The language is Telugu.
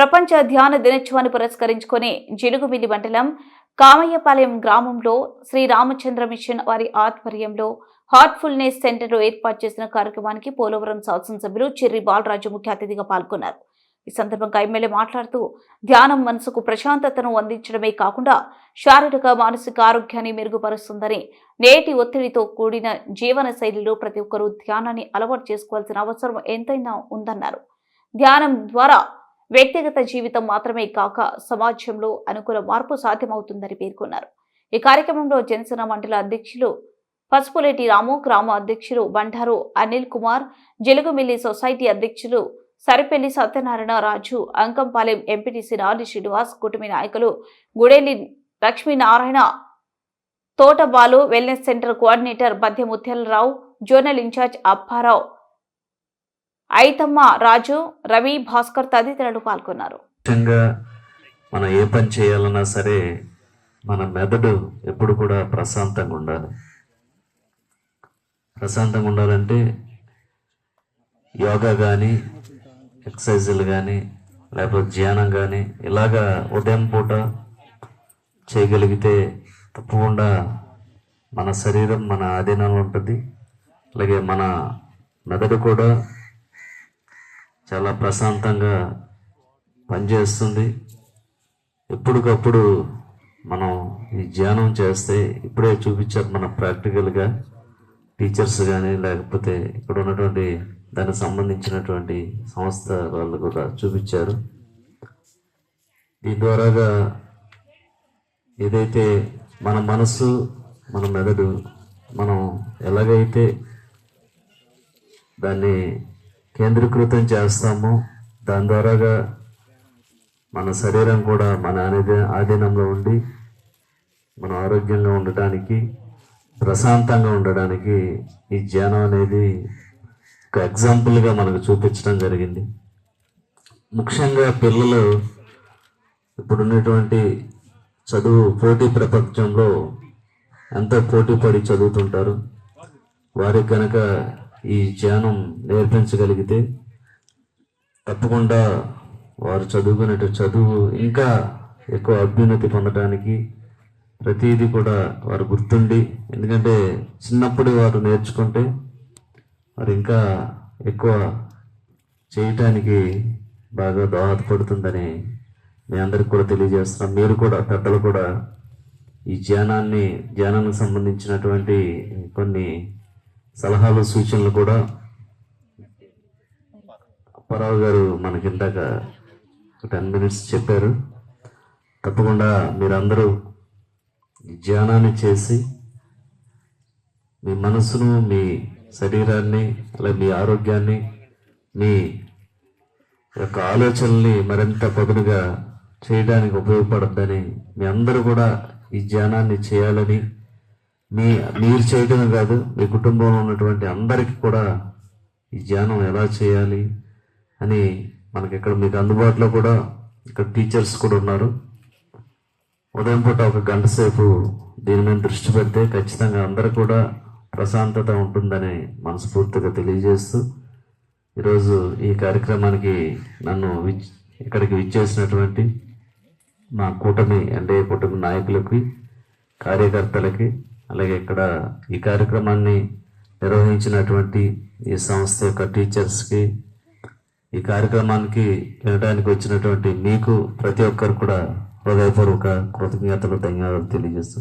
ప్రపంచ ధ్యాన దినోత్సవాన్ని పురస్కరించుకొని జిలుగుమిల్లి మండలం కామయ్యపాలెం గ్రామంలో శ్రీ రామచంద్ర మిషన్ వారి ఆధ్వర్యంలో హార్ట్ఫుల్నెస్ సెంటర్ ఏర్పాటు చేసిన కార్యక్రమానికి పోలవరం శాసనసభ్యులు చిర్రి బాలరాజు ముఖ్య అతిథిగా పాల్గొన్నారు. ఈ సందర్భంగా ఎమ్మెల్యే మాట్లాడుతూ ధ్యానం మనసుకు ప్రశాంతతను అందించడమే కాకుండా శారీరక మానసిక ఆరోగ్యాన్ని మెరుగుపరుస్తుందని, నేటి ఒత్తిడితో కూడిన జీవన శైలిలో ప్రతి ఒక్కరూ ధ్యానాన్ని అలవాటు చేసుకోవాల్సిన అవసరం ఎంతైనా ఉందన్నారు. ధ్యానం ద్వారా వ్యక్తిగత జీవితం మాత్రమే కాక సమాజంలో అనుకూల మార్పు సాధ్యమవుతుందని పేర్కొన్నారు. ఈ కార్యక్రమంలో జనసేన మండల అధ్యక్షులు పసుపులేటి రాము, గ్రామ అధ్యక్షులు బండారు అనిల్ కుమార్, జిలుగుమిల్లి సొసైటీ అధ్యక్షులు సరిపెల్లి సత్యనారాయణ రాజు, అంకంపాలెం ఎంపీటీసీ నాలి శ్రీనివాస్, కుటుంబ నాయకులు Gudeli Lakshminarayana, Thotabalu, wellness centre coordinator Badde Mutyalarao, zonal incharge Apparao, Aithamma Raju, Ravi, Bhaskar తదితరులు పాల్గొన్నారు. మనం ఏ పని చేయాలన్నా సరే మన మెదడు ఎప్పుడు కూడా ప్రశాంతంగా ఉండాలి. ప్రశాంతంగా ఉండాలంటే యోగా కానీ, ఎక్సర్సైజులు కానీ, లేకపోతే ధ్యానం కానీ ఇలాగా ఉదయం పూట చేయగలిగితే తప్పకుండా మన శరీరం మన ఆధీనంలో ఉంటుంది. అలాగే మన మెదడు కూడా చాలా ప్రశాంతంగా పనిచేస్తుంది. ఎప్పటికప్పుడు మనం ఈ ధ్యానం చేస్తే, ఇప్పుడే చూపించారు మన ప్రాక్టికల్గా టీచర్స్ కానీ, లేకపోతే ఇక్కడ ఉన్నటువంటి దానికి సంబంధించినటువంటి సంస్థ వాళ్ళు కూడా చూపించారు. దీని ద్వారాగా ఏదైతే మన మనసు, మన మెదడు మనం ఎలాగైతే దాన్ని కేంద్రీకృతం చేస్తామో, దాని ద్వారాగా మన శరీరం కూడా మన ఆధీనంలో ఉండి మనం ఆరోగ్యంగా ఉండటానికి, ప్రశాంతంగా ఉండడానికి ఈ ధ్యానం అనేది ఒక ఎగ్జాంపుల్గా మనకు చూపించడం జరిగింది. ముఖ్యంగా పిల్లలు ఇప్పుడున్నటువంటి చదువు పోటీ ప్రపంచంలో ఎంతో పోటీ పడి చదువుతుంటారు. వారికి కనుక ఈ ధ్యానం నేర్పించగలిగితే తప్పకుండా వారు చదువుకునే చదువు ఇంకా ఎక్కువ అభ్యున్నతి పొందడానికి ప్రతిదీ కూడా వారు గుర్తుండి, ఎందుకంటే చిన్నప్పుడు వారు నేర్చుకుంటే వారు ఇంకా ఎక్కువ చేయటానికి బాగా దోహదపడుతుందని మీ అందరికి కూడా తెలియజేస్తున్నాం. మీరు కూడా, పెద్దలు కూడా ఈ ధ్యానానికి సంబంధించినటువంటి కొన్ని సలహాలు, సూచనలు కూడా అప్పారావు గారు మనకి ఇందాక 10 minutes చెప్పారు. తప్పకుండా మీరందరూ ధ్యానాన్ని చేసి మీ మనసును, మీ శరీరాన్ని, అలాగే మీ ఆరోగ్యాన్ని, మీ యొక్క ఆలోచనల్ని మరింత పదునుగా చేయడానికి ఉపయోగపడద్దని, మీ అందరూ కూడా ఈ ధ్యానాన్ని చేయాలని, మీరు చేయడమే కాదు మీ కుటుంబంలో ఉన్నటువంటి అందరికీ కూడా ఈ ధ్యానం ఎలా చేయాలి అని మనకి ఇక్కడ మీకు అందుబాటులో కూడా ఇక్కడ టీచర్స్ కూడా ఉన్నారు. ఉదయం పూట 1 గంట సేపు దీని మీద దృష్టి పెడితే ఖచ్చితంగా అందరూ కూడా ప్రశాంతత ఉంటుందని మనస్ఫూర్తిగా తెలియజేస్తూ, ఈరోజు ఈ కార్యక్రమానికి నన్ను ఇక్కడికి విచ్చేసినటువంటి మా ఎన్డీఏ కూటమి నాయకులకి, కార్యకర్తలకి, అలాగే ఇక్కడ ఈ కార్యక్రమాన్ని నిర్వహించినటువంటి ఈ సంస్థ యొక్క టీచర్స్కి, ఈ కార్యక్రమానికి వినడానికి వచ్చినటువంటి మీకు ప్రతి ఒక్కరు కూడా హృదయపూర్వక కృతజ్ఞతలు, ధన్యవాదాలు తెలియజేస్తూ